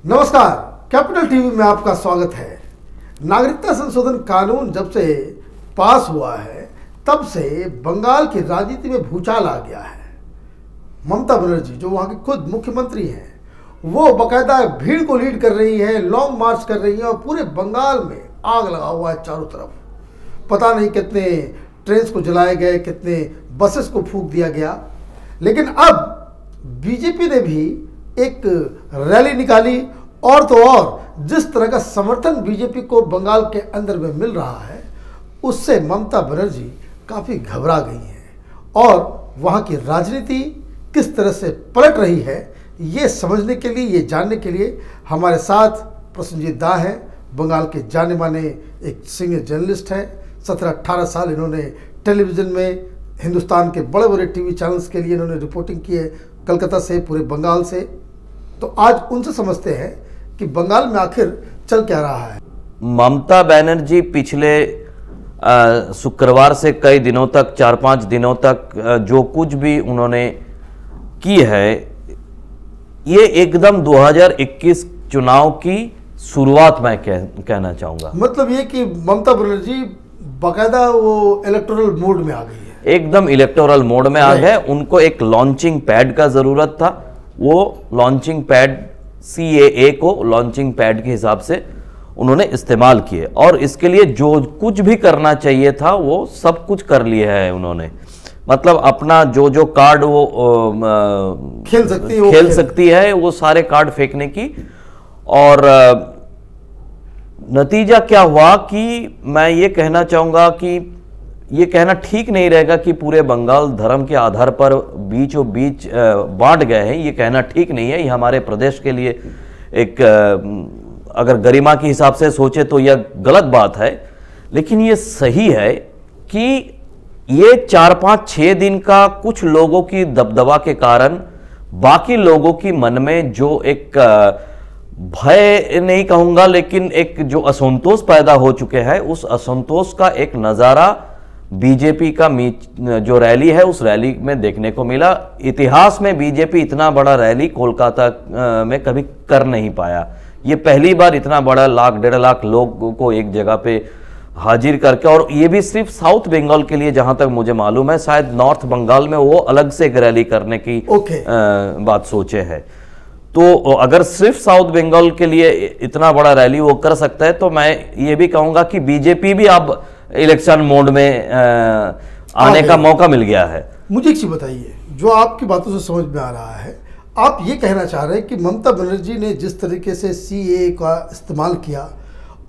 नमस्कार, capital TV में आपका स्वागत है। नागरिकता संशोधन कानून जब से पास हुआ है तब से बंगाल की राजनीति में भूचाल आ गया है। ममता बनर्जी जो वहाँ की खुद मुख्यमंत्री हैं, वो बाकायदा भीड़ को लीड कर रही है, लॉन्ग मार्च कर रही है और पूरे बंगाल में आग लगा हुआ है चारों तरफ। पता नहीं कितने ट्रेन को जलाए गए, कितने बसेस को फूंक दिया गया। लेकिन अब बीजेपी ने भी एक रैली निकाली और तो और जिस तरह का समर्थन बीजेपी को बंगाल के अंदर में मिल रहा है, उससे ममता बनर्जी काफ़ी घबरा गई हैं और वहाँ की राजनीति किस तरह से पलट रही है, ये समझने के लिए, ये जानने के लिए हमारे साथ प्रसन्नजीत दा हैं। बंगाल के जाने माने एक सीनियर जर्नलिस्ट हैं। 17-18 साल इन्होंने टेलीविज़न में हिंदुस्तान के बड़े बड़े टीवी चैनल्स के लिए इन्होंने रिपोर्टिंग की है, कलकत्ता से, पूरे बंगाल से। तो आज उनसे समझते हैं कि बंगाल में आखिर चल क्या रहा है। ममता बनर्जी पिछले शुक्रवार से कई दिनों तक, 4-5 दिनों तक जो कुछ भी उन्होंने की है, ये एकदम 2021 चुनाव की शुरुआत मैं कहना चाहूँगा। मतलब ये कि ममता बनर्जी बाकायदा वो इलेक्टोरल मोड में आ गई है, एकदम इलेक्टोरल मोड में आ गए। उनको एक लॉन्चिंग पैड का ज़रूरत था। वो लॉन्चिंग पैड, CAA को लॉन्चिंग पैड के हिसाब से उन्होंने इस्तेमाल किए और इसके लिए जो कुछ भी करना चाहिए था वो सब कुछ कर लिया है उन्होंने। मतलब अपना जो जो कार्ड वो खेल सकती है वो सारे कार्ड फेंकने की। और नतीजा क्या हुआ कि मैं ये कहना चाहूँगा कि ये कहना ठीक नहीं रहेगा कि पूरे बंगाल धर्म के आधार पर बीचों बीच बांट गए हैं। ये कहना ठीक नहीं है। ये हमारे प्रदेश के लिए एक अगर गरिमा के हिसाब से सोचे तो यह गलत बात है। लेकिन ये सही है कि ये 4-5-6 दिन का कुछ लोगों की दबदबा के कारण बाकी लोगों की मन में जो एक भय नहीं कहूँगा, लेकिन एक जो असंतोष पैदा हो चुके हैं, उस असंतोष का एक नज़ारा बीजेपी का जो रैली है उस रैली में देखने को मिला। इतिहास में बीजेपी इतना बड़ा रैली कोलकाता में कभी कर नहीं पाया। ये पहली बार इतना बड़ा 1.5 लाख लोगों को एक जगह पे हाजिर करके, और ये भी सिर्फ साउथ बंगाल के लिए, जहां तक मुझे मालूम है। शायद नॉर्थ बंगाल में वो अलग से एक रैली करने की बात सोचे है। तो अगर सिर्फ साउथ बंगाल के लिए इतना बड़ा रैली वो कर सकता है, तो मैं ये भी कहूँगा कि बीजेपी भी अब इलेक्शन मोड में आने का मौका मिल गया है। मुझे एक चीज बताइए, जो आपकी बातों से समझ में आ रहा है, आप ये कहना चाह रहे हैं कि ममता बनर्जी ने जिस तरीके से CAA का इस्तेमाल किया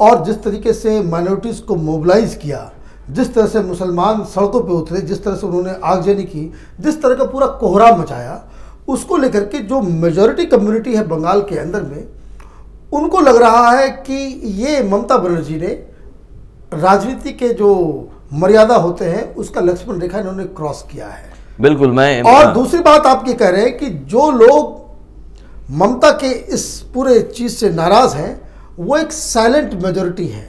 और जिस तरीके से माइनॉरिटीज़ को मोबिलाइज किया, जिस तरह से मुसलमान सड़कों पे उतरे, जिस तरह से उन्होंने आगजनी की, जिस तरह का पूरा कोहराम मचाया, उसको लेकर के जो मेजॉरिटी कम्युनिटी है बंगाल के अंदर में, उनको लग रहा है कि ये ममता बनर्जी ने राजनीति के जो मर्यादा होते हैं उसका लक्ष्मण रेखा इन्होंने क्रॉस किया है। बिल्कुल। मैं और दूसरी बात आप ये कह रहे हैं कि जो लोग ममता के इस पूरे चीज से नाराज हैं, वो एक साइलेंट मेजॉरिटी है।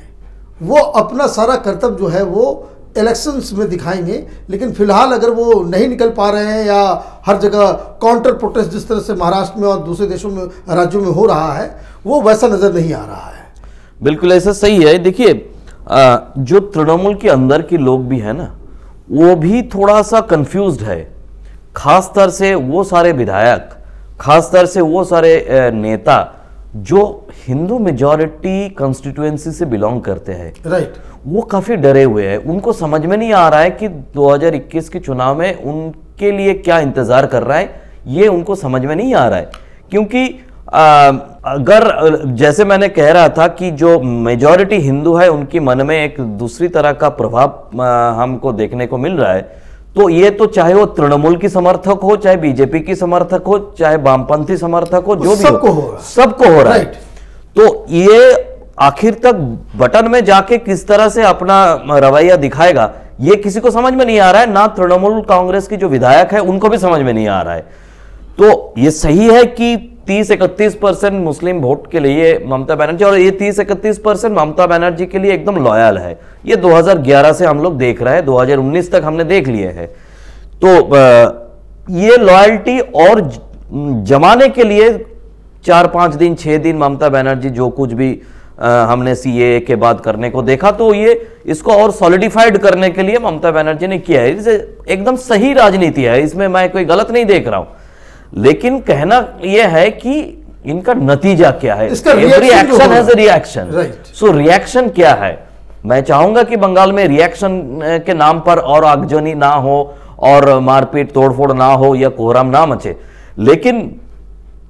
वो अपना सारा कर्तव्य जो है वो इलेक्शंस में दिखाएंगे, लेकिन फिलहाल अगर वो नहीं निकल पा रहे हैं या हर जगह काउंटर प्रोटेस्ट जिस तरह से महाराष्ट्र में और दूसरे देशों में, राज्यों में हो रहा है, वो वैसा नजर नहीं आ रहा है। बिल्कुल ऐसा सही है। देखिए, जो तृणमूल के अंदर के लोग भी है ना, वो भी थोड़ा सा कंफ्यूज्ड है। खासतर से वो सारे विधायक, खासतर से वो सारे नेता जो हिंदू मेजॉरिटी कॉन्स्टिट्यूएंसी से बिलोंग करते हैं, राइट, वो काफी डरे हुए हैं। उनको समझ में नहीं आ रहा है कि 2021 के चुनाव में उनके लिए क्या इंतजार कर रहा है। ये उनको समझ में नहीं आ रहा है, क्योंकि अगर जैसे मैंने कह रहा था कि जो मेजॉरिटी हिंदू है उनकी मन में एक दूसरी तरह का प्रभाव हमको देखने को मिल रहा है। तो ये तो चाहे वो तृणमूल की समर्थक हो, चाहे बीजेपी की समर्थक हो, चाहे वामपंथी समर्थक हो, जो भी सबको हो रहा है। तो ये आखिर तक बटन में जाके किस तरह से अपना रवैया दिखाएगा, ये किसी को समझ में नहीं आ रहा है। ना तृणमूल कांग्रेस की जो विधायक है उनको भी समझ में नहीं आ रहा है। तो ये सही है कि 30-31% मुस्लिम वोट के लिए ममता बनर्जी, और ये 30-31% ममता बनर्जी के लिए एकदम लॉयल है। ये 2011 से हम लोग देख रहे हैं, 2019 तक हमने देख लिए हैं। तो ये लॉयल्टी और जमाने के लिए 4-5 दिन 6 दिन ममता बनर्जी जो कुछ भी हमने सीएए के बाद करने को देखा, तो ये इसको और सॉलिडिफाइड करने के लिए ममता बनर्जी ने किया है। इसे एकदम सही राजनीति है, इसमें मैं कोई गलत नहीं देख रहा हूं, लेकिन कहना यह है कि इनका नतीजा क्या है। Every action has a reaction, so reaction क्या है। मैं चाहूंगा कि बंगाल में रिएक्शन के नाम पर और आगजनी ना हो और मारपीट तोड़फोड़ ना हो या कोहराम ना मचे, लेकिन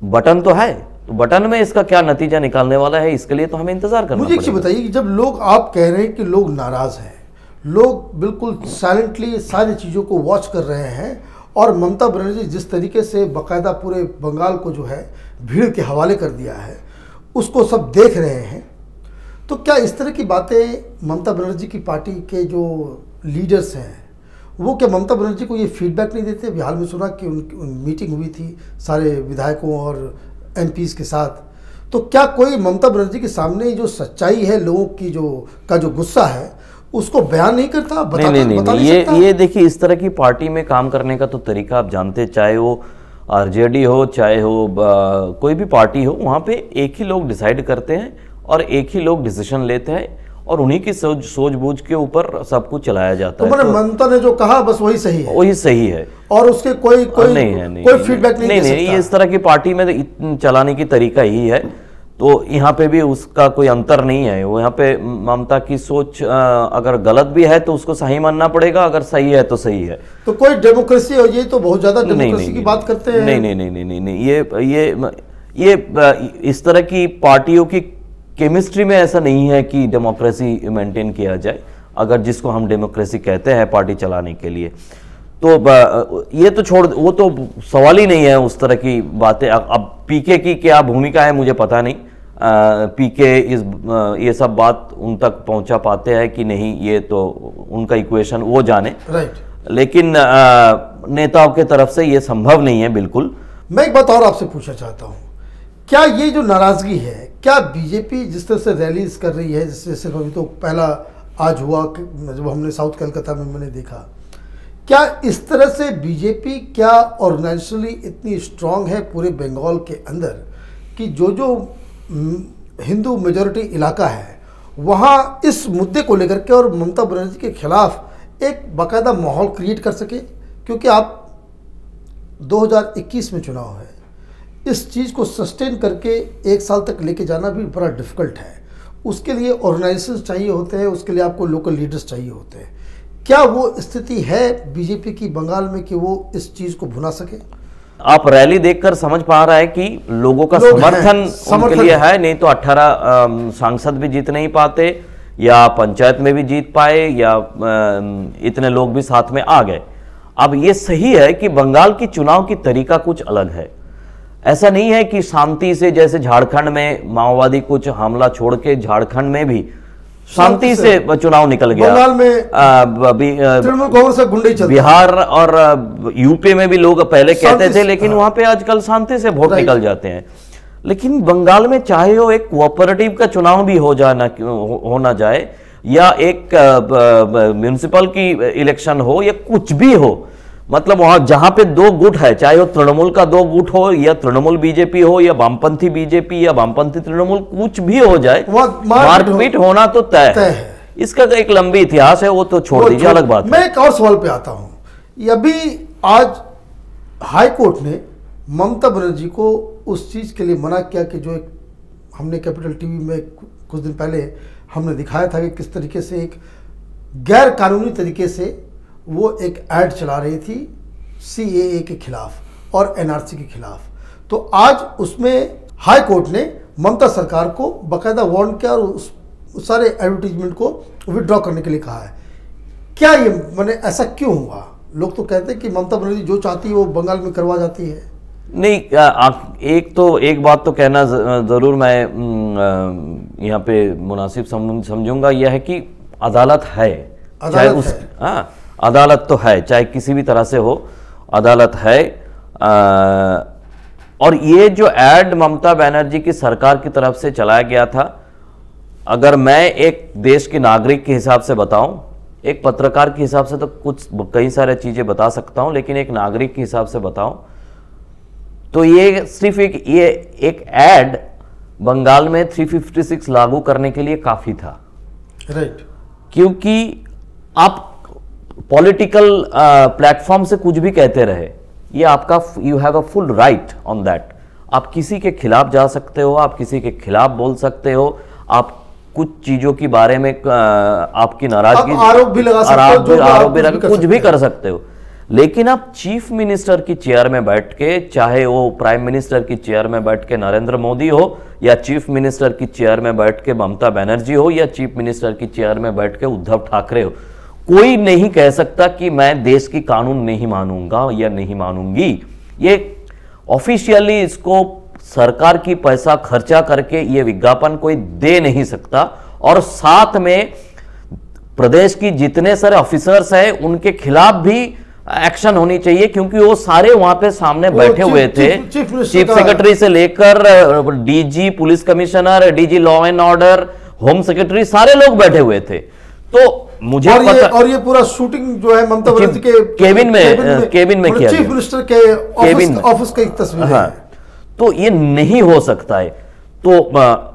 बटन तो है, तो बटन में इसका क्या नतीजा निकालने वाला है, इसके लिए तो हमें इंतजार करना मुझे एक चीज बताइए कि जब लोग, आप कह रहे हैं कि लोग नाराज हैं, लोग बिल्कुल साइलेंटली सारी चीज़ों को वॉच कर रहे हैं, और ममता बनर्जी जिस तरीके से बाकायदा पूरे बंगाल को जो है भीड़ के हवाले कर दिया है, उसको सब देख रहे हैं, तो क्या इस तरह की बातें ममता बनर्जी की पार्टी के जो लीडर्स हैं वो क्या ममता बनर्जी को ये फीडबैक नहीं देते? हाल में सुना कि उन मीटिंग हुई थी सारे विधायकों और एमपीज़ के साथ, तो क्या कोई ममता बनर्जी के सामने जो सच्चाई है, लोगों की जो गुस्सा है, उसको बयान नहीं करता? नहीं, ये देखिए, इस तरह की पार्टी में काम करने का तो तरीका आप जानते, चाहे वो आरजेडी हो, चाहे हो कोई भी पार्टी हो, वहाँ पे एक ही लोग डिसाइड करते हैं और एक ही लोग डिसीजन लेते हैं और उन्हीं की सूझबूझ के ऊपर सब कुछ चलाया जाता है। तो ममता ने जो कहा बस वही सही है, वही सही है, और उसके कोई फीडबैक नहीं, ये इस तरह की पार्टी में चलाने की तरीका ही है। तो यहाँ पे भी उसका कोई अंतर नहीं है। वो यहाँ पे ममता की सोच अगर गलत भी है तो उसको सही मानना पड़ेगा, अगर सही है तो सही है। तो कोई डेमोक्रेसी, और ये तो बहुत ज्यादा डेमोक्रेसी की बात करते हैं। नहीं, ये इस तरह की पार्टियों की केमिस्ट्री में ऐसा नहीं है कि डेमोक्रेसी मेंटेन किया जाए, अगर जिसको हम डेमोक्रेसी कहते हैं पार्टी चलाने के लिए, तो ये तो छोड़, वो तो सवाल ही नहीं है उस तरह की बातें। अब पीके की क्या भूमिका है मुझे पता नहीं, पीके ये सब बात उन तक पहुंचा पाते हैं कि नहीं, ये तो उनका इक्वेशन वो जाने, लेकिन नेताओं के तरफ से ये संभव नहीं है बिल्कुल। मैं एक बात और आपसे पूछना चाहता हूँ, क्या ये जो नाराजगी है, क्या बीजेपी जिस तरह से रैलीज कर रही है, जिससे सिर्फ अभी तो पहला आज हुआ जब हमने साउथ कलकत्ता में मैंने देखा, क्या इस तरह से बीजेपी क्या ऑर्गेनाइजेशनली इतनी स्ट्रांग है पूरे बंगाल के अंदर कि जो हिंदू मेजॉरिटी इलाका है वहाँ इस मुद्दे को लेकर के और ममता बनर्जी के खिलाफ एक बाकायदा माहौल क्रिएट कर सके? क्योंकि आप 2021 में चुनाव है, इस चीज़ को सस्टेन करके 1 साल तक लेके जाना भी बड़ा डिफ़िकल्ट है। उसके लिए ऑर्गेनाइजेशन चाहिए होते हैं, उसके लिए आपको लोकल लीडर्स चाहिए होते हैं। क्या वो स्थिति है बीजेपी की बंगाल में कि वो इस चीज़ को भुना सके? आप रैली देखकर समझ पा रहा है कि लोगों का समर्थन उनके लिए है, नहीं तो 18 सांसद भी जीत नहीं पाते, या पंचायत में भी जीत पाए, या इतने लोग भी साथ में आ गए। अब ये सही है कि बंगाल की चुनाव की तरीका कुछ अलग है। ऐसा नहीं है कि शांति से, जैसे झारखंड में माओवादी कुछ हमला छोड़ के झारखंड में भी शांति से चुनाव निकल गया, बंगाल में तृणमूल कांग्रेस का गुंडे चलता, बिहार और यूपी में भी लोग पहले कहते थे, लेकिन वहां पे आजकल शांति से वोट निकल जाते हैं। लेकिन बंगाल में चाहे वो एक कोऑपरेटिव का चुनाव भी हो ना जाए, या एक म्युनिसिपल की इलेक्शन हो, या कुछ भी हो, मतलब वहां जहां पे 2 गुट है, चाहे वो तृणमूल का 2 गुट हो, या तृणमूल बीजेपी हो, या वामपंथी बीजेपी, या वामपंथी तृणमूल, कुछ भी हो जाए, मारपीट होना तो तय है। इसका एक लंबी इतिहास है, वो तो छोड़ दीजिए, अलग बात है। मैं एक और सवाल पे आता हूं। अभी आज हाई कोर्ट ने ममता बनर्जी को उस चीज के लिए मना किया कि जो एक हमने कैपिटल टीवी में कुछ दिन पहले हमने दिखाया था कि किस तरीके से एक गैर कानूनी तरीके से वो एक ऐड चला रही थी सीएए के खिलाफ और एनआरसी के खिलाफ। तो आज उसमें हाई कोर्ट ने ममता सरकार को बाकायदा वार्न किया और उस सारे एडवर्टीजमेंट को विड्रॉ करने के लिए कहा है। क्या ये मैंने ऐसा क्यों हुआ? लोग तो कहते हैं कि ममता बनर्जी जो चाहती है वो बंगाल में करवा जाती है। नहीं, एक बात तो कहना जरूर मैं यहाँ पे मुनासिब समझूंगा, यह है कि अदालत है, चाहे उस अदालत तो है, चाहे किसी भी तरह से हो, अदालत है। और ये जो ऐड ममता बनर्जी की सरकार की तरफ से चलाया गया था, अगर मैं एक देश के नागरिक के हिसाब से बताऊं, एक पत्रकार के हिसाब से तो कई सारे चीजें बता सकता हूं, लेकिन एक नागरिक के हिसाब से बताऊं तो ये सिर्फ एक एड बंगाल में 356 लागू करने के लिए काफी था। राइट। क्योंकि आप पॉलिटिकल प्लेटफॉर्म से कुछ भी कहते रहे, ये आपका, you have a full right on that. आप किसी के खिलाफ जा सकते हो, आप किसी के खिलाफ बोल सकते हो, आप कुछ चीजों के बारे में आपकी नाराजगी, आरोप भी लगा सकते हो, आरोप भी कुछ भी कर सकते हो। लेकिन आप चीफ मिनिस्टर की चेयर में बैठ के, चाहे वो प्राइम मिनिस्टर की चेयर में बैठ के नरेंद्र मोदी हो, या चीफ मिनिस्टर की चेयर में बैठ के ममता बनर्जी हो, या चीफ मिनिस्टर की चेयर में बैठ के उद्धव ठाकरे हो, कोई नहीं कह सकता कि मैं देश की कानून नहीं मानूंगा या नहीं मानूंगी। ये ऑफिशियली इसको सरकार की पैसा खर्चा करके ये विज्ञापन कोई दे नहीं सकता। और साथ में प्रदेश की जितने सारे ऑफिसर्स हैं उनके खिलाफ भी एक्शन होनी चाहिए, क्योंकि वो सारे वहां पे सामने बैठे हुए थे। चीफ सेक्रेटरी से लेकर DG, police commissioner, DG law and order, home secretary, सारे लोग बैठे हुए थे। तो मुझे और ये पूरा शूटिंग जो है ममता बनर्जी के केबिन में किया, चीफ मिनिस्टर के ऑफिस का एक तस्वीर है। तो ये नहीं हो सकता है। तो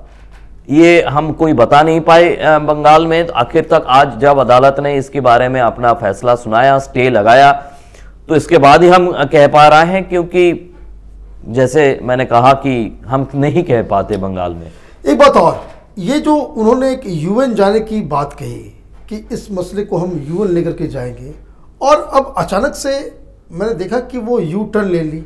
ये हम कोई बता नहीं पाए बंगाल में। आखिर तक आज जब अदालत ने इसके बारे में अपना फैसला सुनाया, स्टे लगाया, तो इसके बाद ही हम कह पा रहे हैं, क्योंकि जैसे मैंने कहा कि हम नहीं कह पाते बंगाल में। एक बात और, ये जो उन्होंने एक यूएन जाने की बात कही कि इस मसले को हम यूएन लेकर के जाएंगे, और अब अचानक से मैंने देखा कि वो यू टर्न ले ली।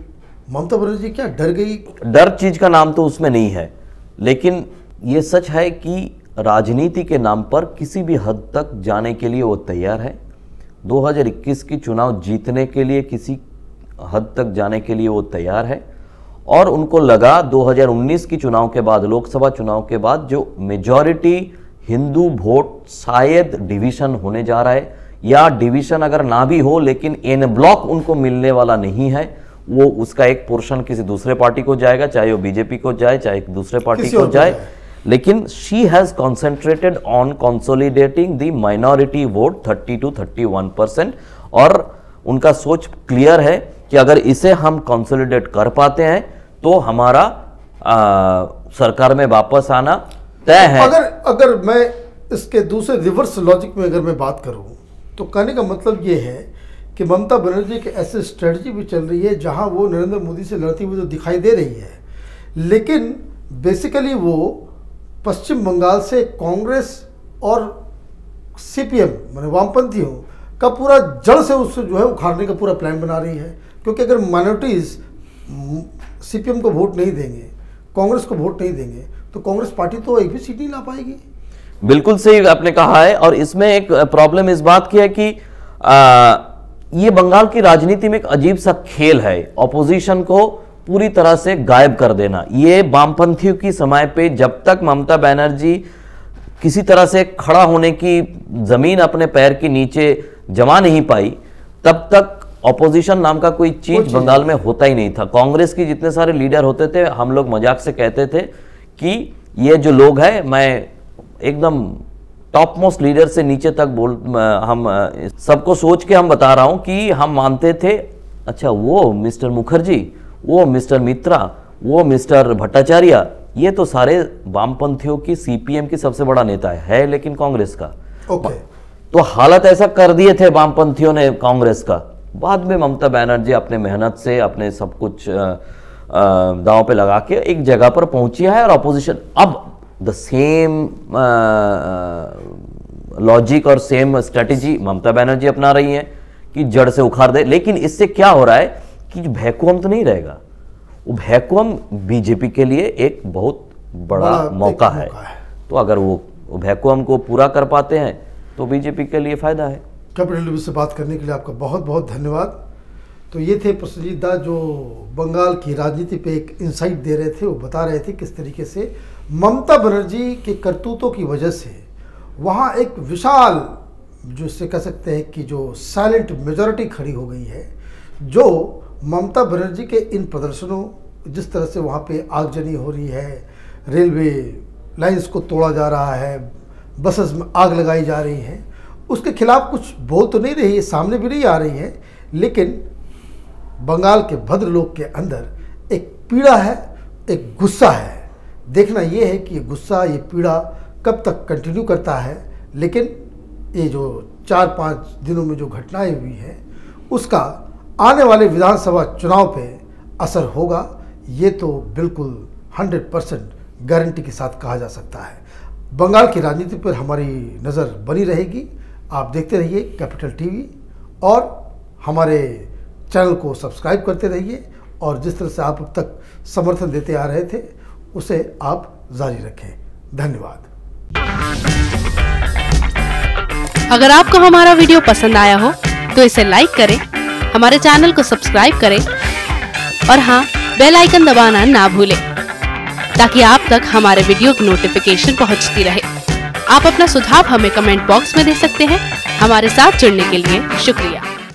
ममता बनर्जी क्या डर गई? डर चीज का नाम तो उसमें नहीं है, लेकिन ये सच है कि राजनीति के नाम पर किसी भी हद तक जाने के लिए वो तैयार है। 2021 की चुनाव जीतने के लिए किसी हद तक जाने के लिए वो तैयार है। और उनको लगा 2019 की चुनाव के बाद, लोकसभा चुनाव के बाद, जो मेजॉरिटी हिंदू वोट शायद डिवीजन होने जा रहा है, या डिवीजन अगर ना भी हो लेकिन एन ब्लॉक उनको मिलने वाला नहीं है। वो उसका एक पोर्शन किसी दूसरे पार्टी को जाएगा, चाहे वो बीजेपी को जाए, चाहे दूसरे पार्टी को जाए। लेकिन she has concentrated on consolidating the minority vote 30 to 31%। और उनका सोच क्लियर है कि अगर इसे हम कंसोलिडेट कर पाते हैं तो हमारा सरकार में वापस आना तय है। अगर मैं इसके दूसरे रिवर्स लॉजिक में अगर मैं बात करूं, तो कहने का मतलब ये है कि ममता बनर्जी की ऐसी स्ट्रेटजी भी चल रही है जहां वो नरेंद्र मोदी से लड़ती हुई तो दिखाई दे रही है, लेकिन बेसिकली वो पश्चिम बंगाल से कांग्रेस और सीपीएम माने वामपंथियों का पूरा जड़ से उससे जो है उखाड़ने का पूरा प्लान बना रही है। क्योंकि अगर माइनॉरिटीज सीपीएम को वोट नहीं देंगे, कांग्रेस को वोट नहीं देंगे, तो कांग्रेस पार्टी तो एक भी सीट नहीं ला पाएगी। बिल्कुल सही आपने कहा है। और इसमें एक प्रॉब्लम इस बात की है कि ये बंगाल की राजनीति में एक अजीब सा खेल है, ऑपोजिशन को पूरी तरह से गायब कर देना। ये वामपंथियों की समय पे जब तक ममता बनर्जी किसी तरह से खड़ा होने की जमीन अपने पैर के नीचे जमा नहीं पाई, तब तक ऑपोजिशन नाम का कोई चीज बंगाल में होता ही नहीं था। कांग्रेस की जितने सारे लीडर होते थे, हम लोग मजाक से कहते थे कि ये जो लोग हैं, मैं एकदम टॉप मोस्ट लीडर से नीचे तक हम सबको सोच के हम बता रहा हूं कि हम मानते थे, अच्छा वो मिस्टर मुखर्जी, वो मिस्टर मित्रा, वो मिस्टर भट्टाचार्य, ये तो सारे वामपंथियों की सीपीएम की सबसे बड़ा नेता है, लेकिन कांग्रेस का। तो हालत ऐसा कर दिए थे वामपंथियों ने कांग्रेस का। बाद में ममता बनर्जी अपने मेहनत से, अपने सब कुछ दांव पे लगा के एक जगह पर पहुंची है। और ऑपोजिशन अब द सेम लॉजिक और सेम स्ट्रेटेजी ममता बनर्जी अपना रही है कि जड़ से उखाड़ दे। लेकिन इससे क्या हो रहा है कि वैक्यूम तो नहीं रहेगा, वो वैक्यूम बीजेपी के लिए एक बहुत बड़ा मौका है। तो अगर वो वैक्यूम को पूरा कर पाते हैं तो बीजेपी के लिए फायदा है। कैपिटल टीवी से बात करने के लिए आपका बहुत बहुत धन्यवाद। तो ये थे प्रसन्नजीत दास जो बंगाल की राजनीति पे एक इंसाइट दे रहे थे। वो बता रहे थे किस तरीके से ममता बनर्जी के करतूतों की वजह से वहाँ एक विशाल, जो इससे कह सकते हैं कि जो साइलेंट मेजॉरिटी खड़ी हो गई है, जो ममता बनर्जी के इन प्रदर्शनों, जिस तरह से वहाँ पे आगजनी हो रही है, रेलवे लाइंस को तोड़ा जा रहा है, बसेस में आग लगाई जा रही है, उसके खिलाफ कुछ बोल तो नहीं रही है, सामने भी नहीं आ रही है, लेकिन बंगाल के भद्र लोग के अंदर एक पीड़ा है, एक गुस्सा है। देखना ये है कि ये गुस्सा, ये पीड़ा कब तक कंटिन्यू करता है। लेकिन ये जो 4-5 दिनों में जो घटनाएं हुई हैं उसका आने वाले विधानसभा चुनाव पे असर होगा, ये तो बिल्कुल 100% गारंटी के साथ कहा जा सकता है। बंगाल की राजनीति पर हमारी नज़र बनी रहेगी। आप देखते रहिए कैपिटल टीवी और हमारे चैनल को सब्सक्राइब करते रहिए, और जिस तरह से आप अब तक समर्थन देते आ रहे थे उसे आप जारी रखें। धन्यवाद। अगर आपको हमारा वीडियो पसंद आया हो तो इसे लाइक करें, हमारे चैनल को सब्सक्राइब करें और हाँ, बेल आइकन दबाना ना भूलें ताकि आप तक हमारे वीडियो की नोटिफिकेशन पहुंचती रहे। आप अपना सुझाव हमें कमेंट बॉक्स में दे सकते हैं। हमारे साथ जुड़ने के लिए शुक्रिया।